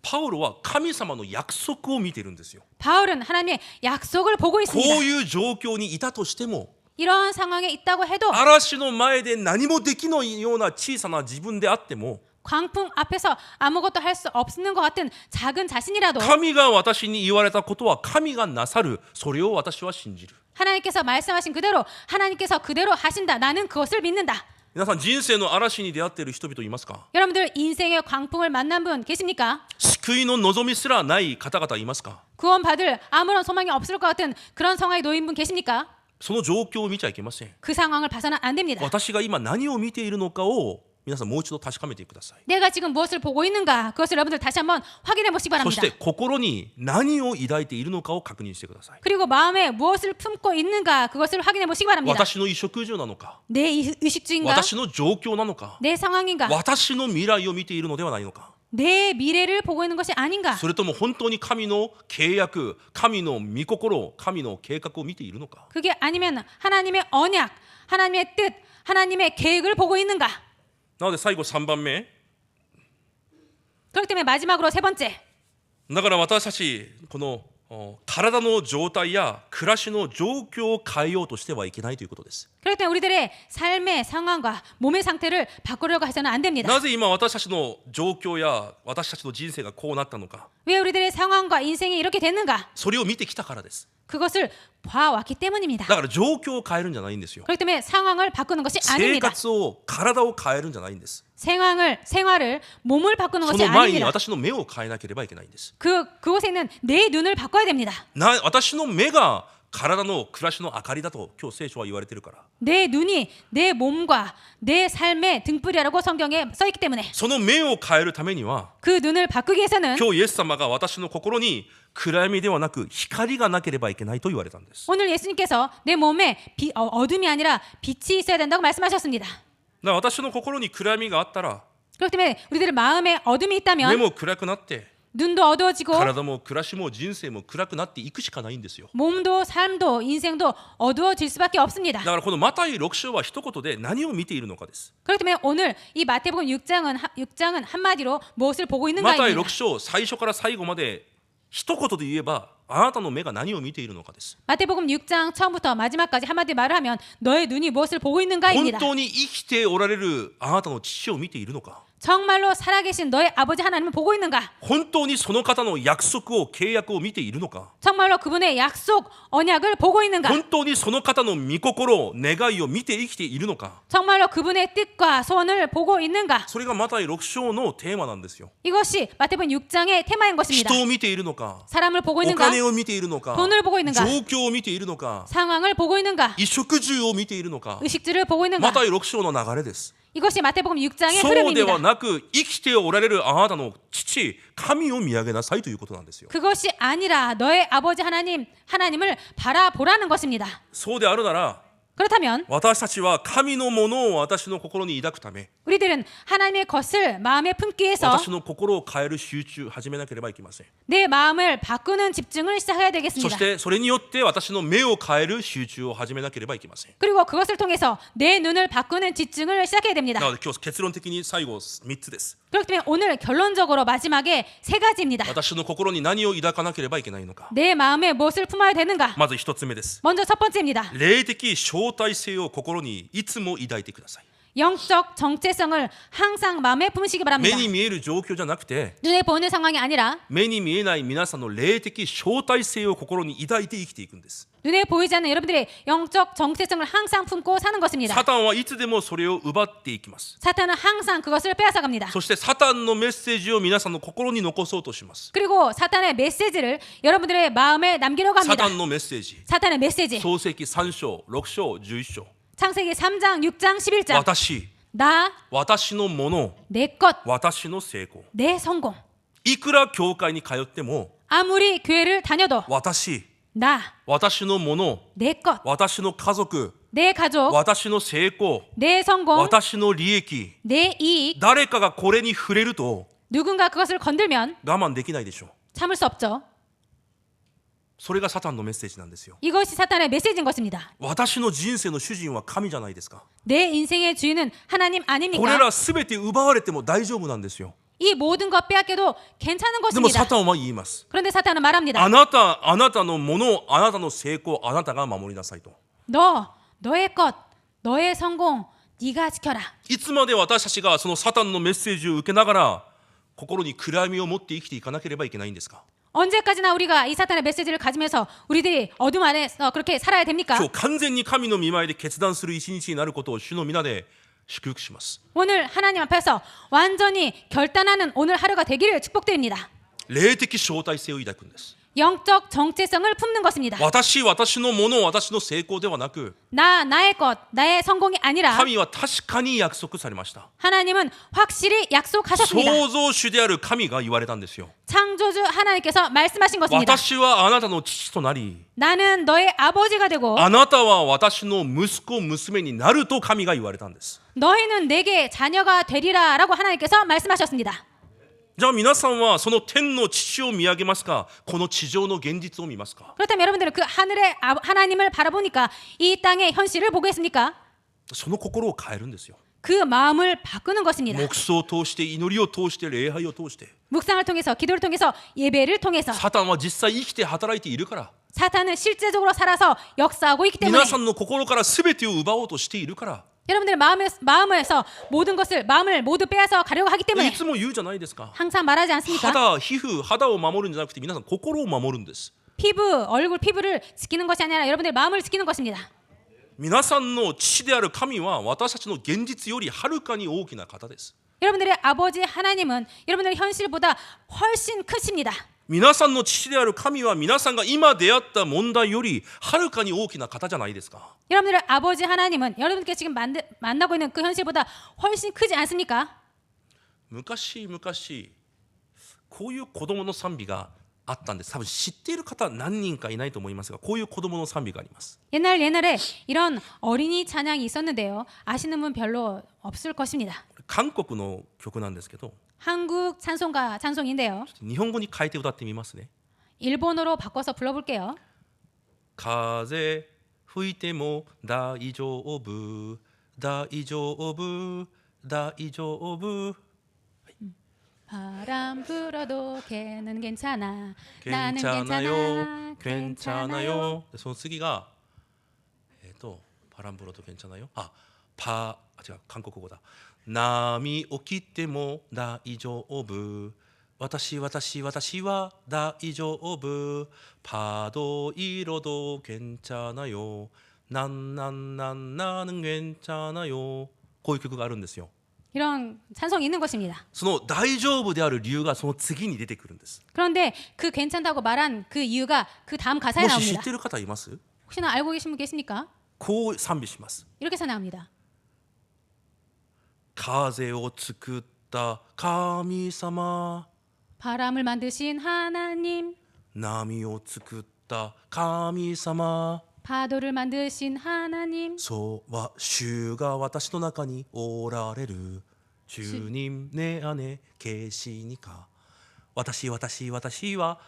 パウロは神様の約束を見ているんですよ。 바울은 하나님의 약속을 보고 こう 있습니다. いう状況にいたとしても 이러한 상황에 있다고 해도 嵐の前で何もできないような小さな自分であっても 광풍 앞에서 아무것도 할 수 없는 것 같은 작은 자신이라도 神が私に言われたことは神がなさる。それを私は信じる。 하나님께서 말씀하신 그대로 하나님께서 그대로 하신다. 나는 그것을 믿는다. 皆さん人生の嵐に出会っている人々いますか。 여러분들 인생의 광풍을 만난 분 계십니까? 救いの望みすらない方々いますか。 구원받을 아무런 소망이 없을 것 같은 그런 상황에 놓인 분 계십니까? その状況を見ちゃいけません。 그 상황을 봐서는 안 됩니다. 私が今何を見ているのかを皆さんもう一度確かめてください。 내가 지금 무엇을 보고 있는가? 그것을 여러분들 다시 한번 확인해 보시기 そ 바랍니다. して心に何を抱いているのかを確認してください。 그리고 마음에 무엇을 품고 있는가? 그것을 확인해 보시기 바랍니다. 私の衣食住なのか、 내 의식주의인가? 私の状況なのか、 내 상황인가? 私の未来を見ているのではないのか、 내 미래를 보고 있는 것이 아닌가? それとも本当に神の契約、神の御心、神の計画を見ているのか。 그게 아니면 하나님의 언약, 하나님의 뜻, 하나님의 계획을 보고 있는가? なので最後3番目、 그렇기 때문에 마지막으로 세 번째. だから私たちこの体の状態や暮らしの状況を変えようとしてはいけないということです。 그렇기 때문에 우리들의 삶의 상황과 몸의 상태를 바꾸려고 해서는 안 됩니다. なぜ今私たちの状況や私たちの人生がこうなったのか、 왜 우리들의 상황과 인생이 이렇게 됐는가? それを見てきたからです。 그것을 봐왔기 때문입니다. だから状況を変えるんじゃないんですよ。 그렇기 때문에 상황을 바꾸는 것이 生 아닙니다. 活を体を変えるんじゃないんです。 생활을 몸을 바꾸는 そ 것이 の前に 아닙니다. 私の目を変えなければいけないんです。 그곳에 있는 내 눈을 바꿔야 됩니다. 私の目が体の暮らしの明かりだと今日聖書は言われてるから。 내 눈이 내 몸과 내 삶의 등불이라고 성경에 써 있기 때문에 その目を変えるためには 그 눈을 바꾸기 위해서는 今日イエス様が私の心に暗闇ではなく光がなければいけないと言われたんです。 오늘 예수님께서 내 몸에 어둠이 아니라 빛이 있어야 된다고 말씀하셨습니다. だから私の心に暗闇があったら 그렇기 때문에 우리들의 마음에 어둠이 目 있다면 も暗くなって 눈도 어두워지고 体も暮らしも人生も暗くなっていくしかないんですよ。 몸도 삶도 인생도 어두워질 수밖에 없습니다. だからこのマタイ6章は一言で何を見ているのかです。 그렇기 때문에 오늘 이 마태복음 6장은 한마디로 무엇을 보고 マタイ 있는가입니다. 6章最初から最後まで一言で言えばあなたの目が何を見ているのかです。 마태복음 6장 처음부터 마지막까지 한마디 말을 하면 너의 눈이 무엇을 보고 本 있는가입니다. 当に生きておられるあなたの父を見ているのか、 정말로 살아계신 너의 아버지 하나님을 보고 있는가? 本当にその方の約束を契約を見ているのか、 정말로 그분의 약속, 언약을 보고 있는가? 本当にその方の御心、願いを見て生きているのか。 정말로 그분의 뜻과 소원을 보고 있는가? それがマタイ6章のテーマなんですよ。 이것이 마태복음 6장의 테마인 것입니다. 人を見ているのか、 사람을 보고 お 있는가? 金を見ているのか、 돈을 보고 있는가? 状況を見ているのか、 상황을 보고 있는가? 衣食住を見ているのか。 의식주를 보고 있는가? マタイ6章の流れです。 이것이 마태복음 6장의 そうで 흐름입니다. はなく生きておられるあなたの父、神を見上げなさいということなんですよ。 그것이 아니라 너의 아버지 하나님을 바라보라는 것입니다. そうであるなら 그렇다면 私たちは神のものを私の心に抱くため 우리들은 하나님의 것을 마음에 품기 위해서 私の心を変える集中始めなければいけません 내 마음을 바꾸는 집중을 시작해야 そ 되겠습니다. してそれによって私の目を変える集中を始めなければいけません 그리고 그것을 통해서 내 눈을 바꾸는 집중을 시작해야 됩니다. なので今日結論的に最後3つです 그렇기 때문에 오늘 결론적으로 마지막에 세 가지입니다. 私の心に何を抱かなければいけないのか 내 마음에 무엇을 품어야 되는가? まず1つ目です 먼저 첫 번째입니다. 霊的招待性を心にいつも抱いてください 영적 정체성을 항상 마음에 품으시기 目 바랍니다. に見える状況じゃなくて 눈에 보이는 상황이 아니라 目に見えない皆さんの霊的招待性を心に抱いて生きていくんです 눈에 보이지 않는 여러분들의 영적 정체성을 항상 품고 사는 것입니다. サタンはいつでもそれを奪っていきます 사탄은 항상 그것을 빼앗아갑니다. そしてサタンのメッセージを皆さんの心に残そうとします 그리고 사탄의 메시지를 여러분들의 마음에 남기려고 サ 합니다. タンのメッセージ 사탄의 메시지. 創世記3章6章11章 창세기 3장, 6장, 11장. 私 나, のもの 내 것, 私の成功 내 성공. いくら教会に通っても 아무리 교회를 다녀도 私 나, のもの 내 것, 私の家族 내 가족, 私の成功 내 성공, 私の利益 내 이익. 誰かがこれに触れると 누군가 그것을 건들면 我慢できないでしょう 참을 수 없죠. それがサタンのメッセージなんですよ 이것이 사탄의 메시지인 것입니다. 私の人生の主人は神じゃないですか 내 인생의 주인은 하나님 これ 아닙니까? ら全て奪われても大丈夫なんですよ 이 모든 것 빼앗겨도 괜찮은 でも 것입니다. サタンは言います 그런데 사탄은 말합니다. あなたのものあなたの成功あなたが守りなさいと 너의 것, 너의 성공, 네가 지켜라. いつまで私たちがそのサタンのメッセージを受けながら心に暗闇を持って生きていかなければいけないんですか 언제까지나 우리가 이 사탄의 메시지를 가지면서 우리들이 어둠 안에서 그렇게 살아야 됩니까? 今日完全に神の御前で決断する一日になることを主の皆で祝福します 오늘 하나님 앞에서 완전히 결단하는 오늘 하루가 되기를 축복드립니다. 霊的招待性を抱くんです 영적 정체성을 품는 것입니다. 私のもの私の成功ではなく 나의 것, 나의 성공이 아니라 神は確かに約束されました 하나님은 확실히 약속하셨습니다. 創造主である神が言われたんですよ 창조주 하나님께서 말씀하신 것입니다. 私はあなたの父となり 나는 너의 아버지가 되고 あなたは私の息子娘になると神が言われたんです 너희는 내게 자녀가 되리라 라고 하나님께서 말씀하셨습니다. じゃあ皆さんはその天の父を見上げますかこの地上の現実を見ますか 그렇다면 여러분들은 그 하늘의 하나님을 바라보니까 이 땅의 현실을 보겠습니까? その心を変えるんですよ 그 마음을 바꾸는 것입니다. 黙想を通して祈りを通して礼拝を通して 묵상을 통해서 기도를 통해서 예배를 통해서 サタンは実際生きて働いているから 사탄은 실제적으로 살아서 역사하고 있기 때문에 皆さんの心から全てを奪おうとしているから 여러분들의 마음에서 모든 것을 마음을 모두 빼앗아 가려고 하기 い 때문에 つも言うじゃないですか 항상 말하지 않습니까? 皮膚肌を守るんじゃなくて皆さん心を守るんです 얼굴 피부를 지키는 것이 아니라 여러분들의 마음을 지키는 것입니다. 皆さんの父である神は私たちの現実よりはるかに大きな方です 여러분들의 아버지 하나님은 여러분들의 현실보다 훨씬 크십니다. 皆さんの父である神は皆さんが今出会った問題よりはるかに大きな方じゃないですか 여러분들의 아버지 하나님은 여러분께 지금 만나고 있는 그 현실보다 훨씬 크지 않습니까? 昔こういう子供の賛美があったんです多分知っている方何人かいないと思いますがこういう子供の賛美があります 옛날에 이런 어린이 찬양이 있었는데요. 아시는 분 별로 없을 것입니다. 韓国の曲なんですけど 한국 찬송인데요. 日本語に変えて歌ってみますね 일본어로 바꿔서 불러볼게요. 風吹いても大丈夫大丈夫大丈夫 바람 불어도 걔는 괜찮아. 나는 괜찮아. 괜찮아요 その次が바람 불어도 괜찮아요違う韓国語だ波起きても大丈夫私は大丈夫파도 일어도 괜찮아요 나는 괜찮아요 こういう曲があるんですよ 이런 찬송이 있는 것입니다. その大丈夫である理由がその次に出てくるんです 그런데 그 괜찮다고 말한 그 이유가 그 다음 가사에 もし知っ 나옵니다. てる方います 혹시나 알고 계신 분 계십니까? こう賛美します 이렇게 찬양합니다. 風を作った神様 바람을 만드신 하나님, 波を作った神様 파도를 만드신 하나님 そうは主が私の中におられる。主님 내 안에 계시니까私は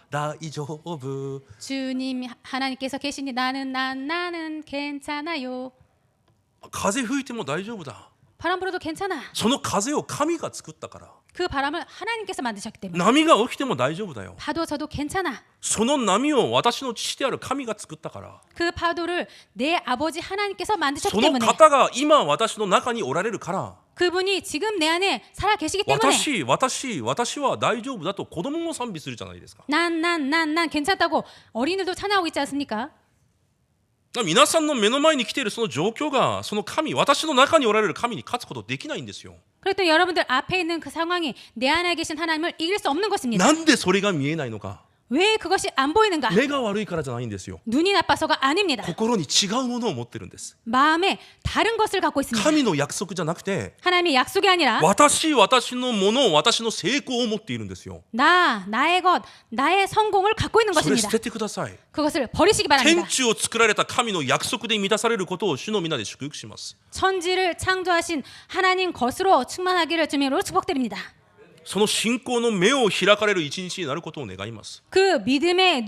大丈夫。 주님 하나님께서 계시니 나는 괜찮아요. 風吹いても大丈夫だ。 바람 불어도 괜찮아. その風を神が作ったから。 그 바람을 하나님께서 만드셨기 때문에 波が起きても大丈夫だよ。 파도 저도 괜찮아. その波を私の父である神が作ったから。 그 파도를 내 아버지 하나님께서 そ 만드셨기 の 때문에 方が今私の中におられるから。 그분이 지금 내 안에 살아 계시기 때문에 私は大丈夫だと子供も賛美するじゃないですか。 난 괜찮다고 어린이들도 찬양하고 있지 않습니까? 皆さんの目の前に来ているその状況がその神、私の中におられる神に勝つことできないんですよ。 그랬더니 여러분들 앞에 있는 그 상황이 내 안에 계신 하나님을 이길 수 없는 것입니다. なんでそれが見えないのか。 왜 그것이 안 보이는가? 目が悪いからじゃないんですよ。 눈이 나빠서가 아닙니다. 心に違うものを持ってるんです。 마음에 다른 것을 갖고 있습니다. 神の約束じゃなくて、 하나님의 약속이 아니라 私のもの、私の成功を持っているんですよ。 나의 것, 나의 성공을 갖고 있는 それ 것입니다. 捨ててください。 그것을 버리시기 天 바랍니다. 地を作られた神の約束で満たされることを主の皆で祝福します。 천지를 창조하신 하나님 것으로 충만하기를 주님으로 축복드립니다. その信仰の目を開かれる一日になることを願います。 그 믿음의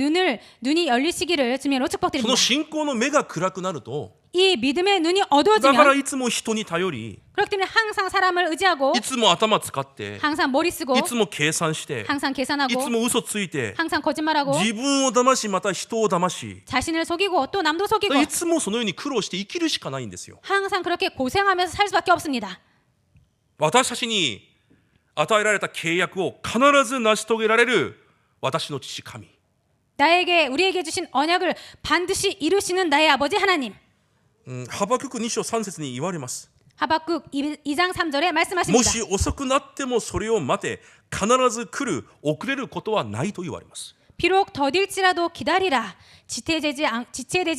눈이 열리시기를 주님으로 そ 축복드립니다. の信仰の目が暗くなると、 이 믿음의 눈이 だから 어두워지면 いつも人に頼り、 그렇기 때문에 항상 사람을 의지하고 いつも頭使って、 항상 머리 쓰고 いつも計算して、 항상 い 계산하고 つも嘘ついて、 항상 거짓말하고 自分を騙しまた人を騙し、 자신을 속이고 또 남도 속이고 いつもそのように苦労して生きるしかないんですよ。 항상 그렇게 고생하면서 살 수밖에 없습니다. 私たちに与えられた契約を必ず成し遂げられる私の父神。 우리에게 주신 언약을 반드시 이루시는 나의 아버지 하나님. ハバクク2章3節に言われます。 하박국 2장 3절에 も 말씀하십니다. し遅くなってもそれを待て、必ず来る、遅れることはないと言われます。 비록 더딜지라도 기다리라. 지체되지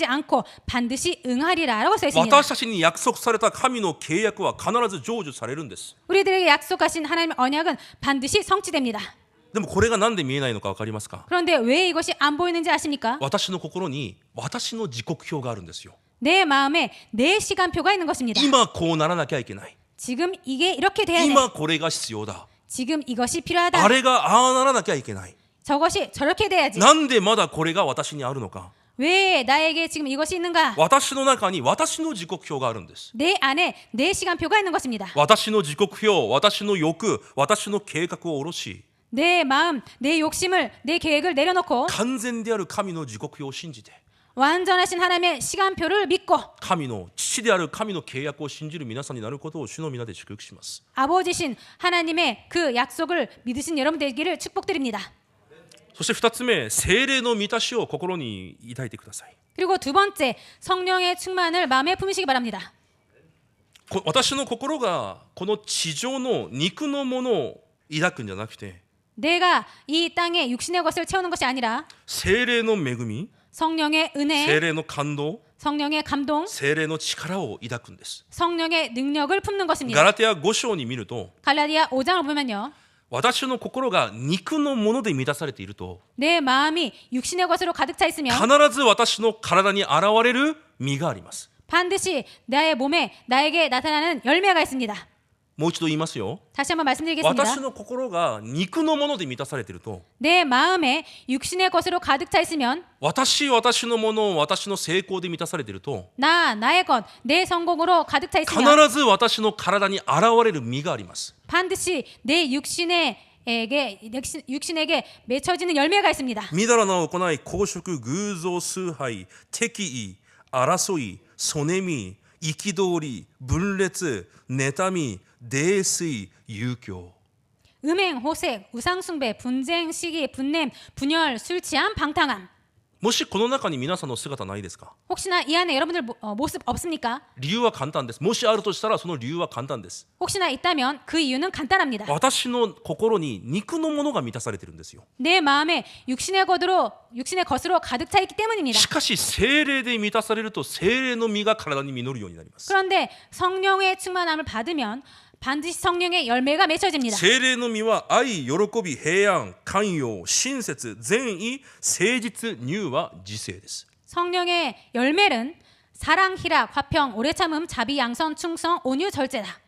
않고 반드시 응하리라라고 써 있습니다. 私たちに約束された神の契約は必ず成就されるんです。 우리들에게 약속하신 하나님의 언약은 반드시 성취됩니다. でもこれが何で見えないのか分かりますか？ 그런데 왜 이것이 안 보이는지 아십니까? 私の心に私の時刻表があるんですよ。 내 마음에 내 시간표가 있는 것입니다. 今こうならなきゃいけない。 지금 이게 이렇게 돼야 돼. 今これが必要だ。 지금 이것이 필요하다. あれがああならなきゃいけない。 저것이 저렇게 돼야지. なんでまだこれが私にあるのか。 왜 나에게 지금 이것이 있는가? 私の中に私の時刻表があるんです。 내 안에 내 시간표가 있는 것입니다. 私の時刻表、私の欲、私の計画を下ろし、 내 마음, 내 욕심을, 내 계획을 내려놓고 完全である神の時刻表を信じて、 완전하신 하나님의 시간표를 믿고 神の父である神の契約を信じる皆さんになることを主の皆で祝福します。 아버지신 하나님의 그 약속을 믿으신 여러분 되기를 축복드립니다. そして2つ目、聖霊の満たしを心に抱いてください。 그리고 두 번째, 성령의 충만을 마음에 품으시기 바랍니다. 私の心がこの地上の肉のものを抱くんじゃなくて、 내가 이 땅에 육신의 것을 채우는 것이 아니라 聖霊の恵み、 성령의 聖 은혜, 霊の感動、 성령의 감동, 聖霊の力を抱くんです。 성령의 능력을 품는 ガ 것입니다. ラテヤ5章に見ると、 갈라디아 5장을 보면요. 私の心が肉のもので満たされていると、 내 마음이 육신의 것으로 가득 차 있으면 必ず私の体に現れる実があります。 반드시 나의 몸에 나에게 나타나는 열매가 있습니다. もう一度言いますよ。 다시 한번 말씀드리겠습니다. 私の心が肉のもので満たされていると、 내 마음에 육신의 것으로 가득 차 있으면 私のもの、私の成功で満たされていると、 나의 것, 내 성공으로 가득 차 必 있으면 ず私の体に現れる実があります。 반드시 내 육신에게 맺혀지는 열매가 있습니다. みだらな行い、公職、偶像崇拝、敵意、争い、そねみ、憤り、分裂、妬み、泥酔、遊興。 음행, 호색, 우상숭배, 분쟁, 시기, 분냄, 분열, 술 취함, 방탕함. もしこの中に皆さんの姿ないですか？ 혹시나 이 안에 여러분들 모습 없습니까? 理由は簡単です。もしあるとしたらその理由は簡単です。 혹시나 있다면 그 이유는 간단합니다. 私の心に肉のものが満たされているんですよ。 내 마음에 육신의 것으로 가득 차 있기 때문입니다. しかし聖霊で満たされると聖霊の実が体に実るようになります。 그런데 성령의 충만함을 받으면 반드시 성령의 열매가 맺혀집니다. 聖霊の実は愛、喜び、平安、寛容、親切、善意、誠実、乳は自制です。 성령의 열매는 사랑, 희락, 화평, 오래 참음, 자비, 양선, 충성, 온유, 절제다.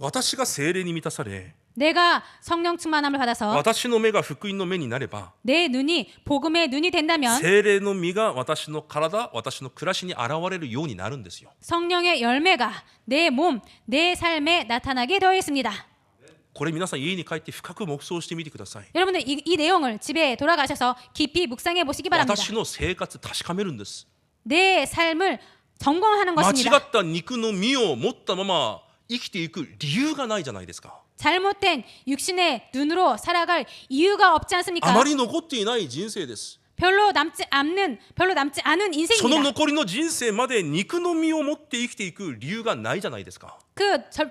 私が聖霊に満たされ 내가 성령 충만함을 받아서 私の目が福音の目になれば 내 눈이 복음의 눈이 된다면 聖霊の実が私の体、私の暮らしに現れるようになるんですよ。 성령의 열매가 내 몸, 내 삶에 나타나게 되어 있습니다. これ皆さん家に帰って深く黙想してみてください。 여러분들 이 내용을 집에 돌아가셔서 깊이 묵상해 보시기 바랍니다. 私の生活確かめるんです。 내 삶을 점검하는 間違 것입니다. った肉の実を持ったまま生きていく理由がないじゃないですか。 잘못된 육신의 눈으로 살아갈 이유가 없지 あ 않습니까? まり残っていない人生です。 별로 남지 않은 인생입니다. その残りの人生まで肉の実を持って生きていく理由がないじゃないですか。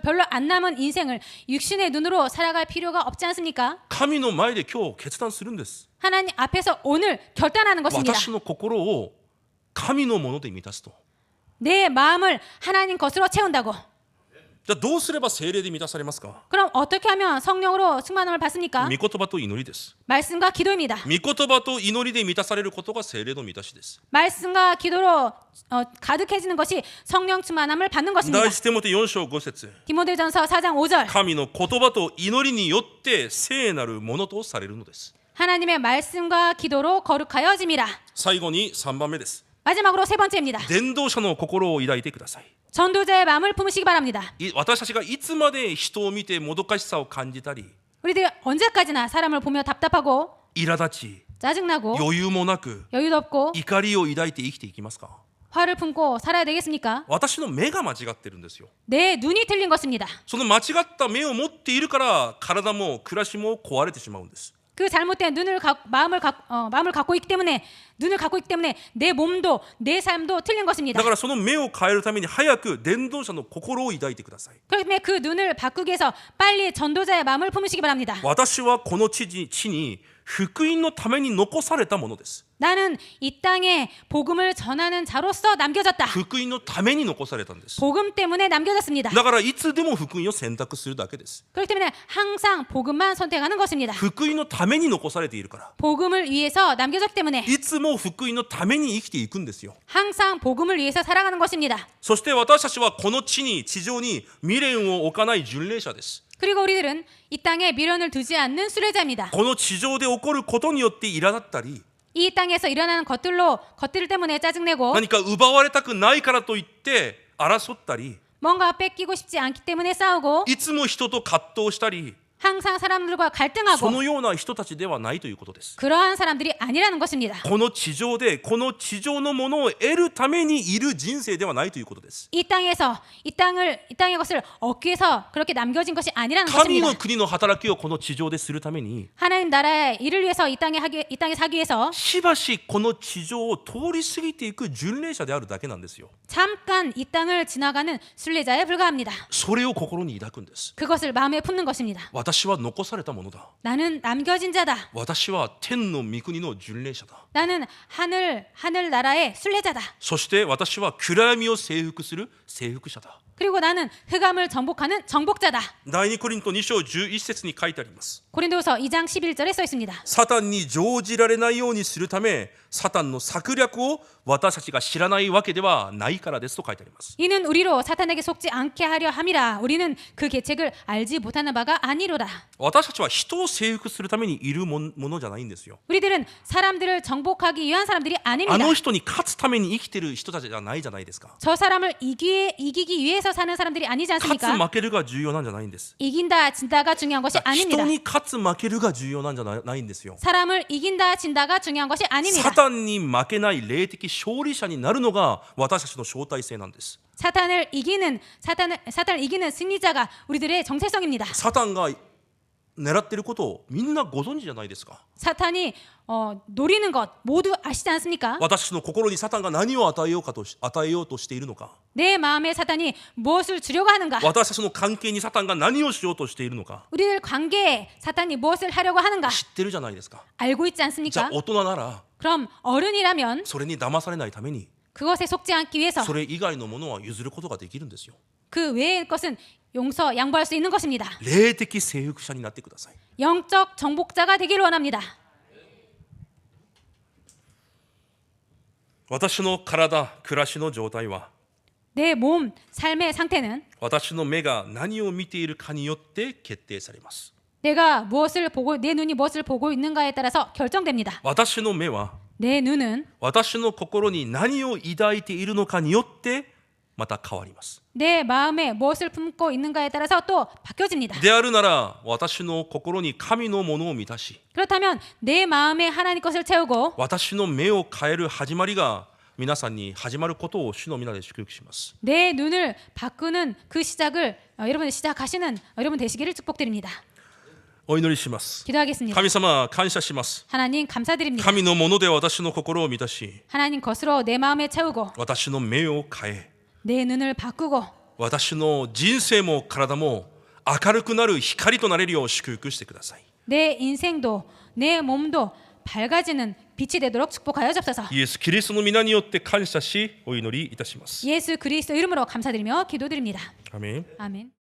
별로 안 남은 인생을 육신의 눈으로 살아갈 필요가 없지 않습니까? 神の前で今日決断するんです。 하나님 앞에서 오늘 결단하는 것입니다. 私の心を神のもので満たすと。 내 마음을 하나님 것으로 채운다고. じゃあどうすれば聖霊で満たされますか。 그럼 어떻게 하면 성령으로 충만함을 받습니까? 御言葉と祈りです。 말씀과 기도입니다. 御言葉と祈りで満たされることが聖霊の満たしです。 말씀과 기도로 가득해지는 것이 성령 충만함을 받는 것입니다. 第一テモテ4章5節 디모데전서 4장 5절. 神の言葉と祈りによって聖なるものとされるのです。 하나님의 말씀과 기도로 거룩하여짐이라. 最後に3番目です。 마지막으로 세 번째입니다. 伝道者の心を抱いてください。 전도자의 마음을 품으시기 바랍니다. 私たちがいつまで人を見てもどかしさを感じたり 우리들이 언제까지나 사람을 보며 답답하고 苛立ち 짜증나고 余裕もなく 여유도 없고 怒りを抱いて生きていきますか。 화를 품고 살아야 되겠습니까? 私の目が間違ってるんですよ。 내 눈이 틀린 것입니다. その間違った目を持っているから体も暮らしも壊れてしまうんです。 그 잘못된 마음을 갖고 있기 때문에 눈을 갖고 있기 때문에 내 몸도 내 삶도 틀린 것입니다. だからその目を変えるために早く伝道者の心を抱いてください。 그렇기 때문에 그 눈을 바꾸기 위해서 빨리 전도자의 마음을 품으시기 바랍니다. 私はこの地に福音のために残されたものです。 나는 이 땅에 복음을 전하는 자로서 남겨졌다. 福音のために残されたんです。 복음 때문에 남겨졌습니다. だからいつでも福音を選択するだけです。 그렇기 때문에 항상 복음만 선택하는 것입니다. 福音のために残されているから 복음을 위해서 남겨졌기 때문에 いつも福音のために生きていくんですよ。 항상 복음을 위해서 살아가는 것입니다. そして私たちはこの地上に未練を置かない巡礼者です。 그리고 우리들은 이 땅에 미련을 두지 않는 순례자입니다. この地上で起こることによって苛立ったり 이 땅에서 일어나는 것들 때문에 짜증내고 何か奪われたくないからといって争ったり 뭔가 뺏기고 싶지 않기 때문에 싸우고 いつも人と葛藤したり 항상 사람들과 そ 갈등하고 のような人たちではないということです。 그러한 사람들이 아니라는 것입니다. この地上でこの地上のものを得るためにいる人生ではないということです。 이 땅에서 이 땅의 것을 얻기 위해서 그렇게 남겨진 것이 아니라는 神 것입니다. の国の働きをこの地上でするために 하나님 나라의 일을 위해서 이 땅에 살기 위해서 しばしこの地上を通り過ぎていく巡礼者であるだけなんですよ。 잠깐 이 땅을 지나가는 순례자에 불과합니다. それを心に抱くんです。 그것을 마음에 품는 것입니다. 私は残されたものだ。 나는 남겨진 자다. 私は天の御国の巡礼者だ。 나는 하늘 나라의 순례자다. そして私は暗闇を征服する征服者だ。 그리고 나는 흑암을 정복하는 정복자다. 第2コリント2章11節に書いてあります。 고린도후서 2장 11절에 써 있습니다. サタンに乗じられないようにするため、サタンの策略を私たちが知らないわけではないからですと書いてあります。 이는 우리로 사탄에게 속지 않게 하려 함이라. 우리는 그 계책을 알지 못하는 바가 아니로다. 私たちは人を征服するためにいるものじゃないんですよ。 우리들은 사람들을 정복하기 위한 사람들이 あ 아닙니다. の人に勝つために生きてる人たちじゃないじゃないですか。 저 사람을 이기기 위해서 사는 사람들이 아니지 勝つ 않습니까? 負けるが重要なんじゃないんです。 이긴다 진다가 중요한 것이 人 아닙니다. に勝つ負けるが重要なんじゃないんですよ。 사람을 이긴다 진다가 중요한 것이 サ 아닙니다. タンに負けない霊的勝利者になるのが私たちの招待制なんです。 사탄을 이기는 승리자가 우리들의 정체성입니다. サタンが狙っていることをみんなご存知じゃないですか。 사탄이 노리는 것 모두 아시지 않습니까? 私の心にサタンが何を与えようとしているのか。 내 마음에 사탄이 무엇을 주려고 하는가? 私たちの関係にサタンが何をしようとしているのか。 우리들 관계에 사탄이 무엇을 하려고 하는가? 知ってるじゃないですか。 알고 있지 じゃ 않습니까? あ大人なら 그럼 어른이라면 それに騙されないために 그것에 속지 않기 위해서 それ以外のものは譲ることができるんですよ。 그 외의 것은 양보할 수 있는 것입니다. 霊的征服者になってください。 영적 정복자가 되기를 원합니다. 私の体、暮らしの状態は 내 몸, 삶의 상태는 私の目が何を見ているかによって決定されます。 내가 무엇을 보고 내 눈이 무엇을 보고 있는가에 따라서 결정됩니다. 私の目は 내 눈은 私の心に何を抱いているのかによってまた変わります。 내 마음에 무엇을 품고 있는가에 따라서 또 바뀌어집니다. であるなら私の心に神のものを満たし 그렇다면 내 마음에 하나님 것을 채우고 私の目を変える始まりが皆さんに始まることを主の皆で祝福します。 내 눈을 바꾸는 그 시작을 여러분 시작하시는 여러분 되시기를 축복드립니다. お祈りします。 기도하겠습니다. 神様感謝します。 하나님 감사드립니다. 神のもので私の心を満たし 하나님 것으로 내 마음에 채우고 私の目を変え 내 눈을 바꾸고 私の人生も体も明るくなる光となれるよう祝福してください。 내 인생도 내 몸도 밝아지는 빛이 되도록 축복하여 주옵소서. イエス・キリストの皆によって感謝しお祈りいたします。 예수 그리스도 이름으로 감사드리며 기도드립니다. 아멘. 아멘.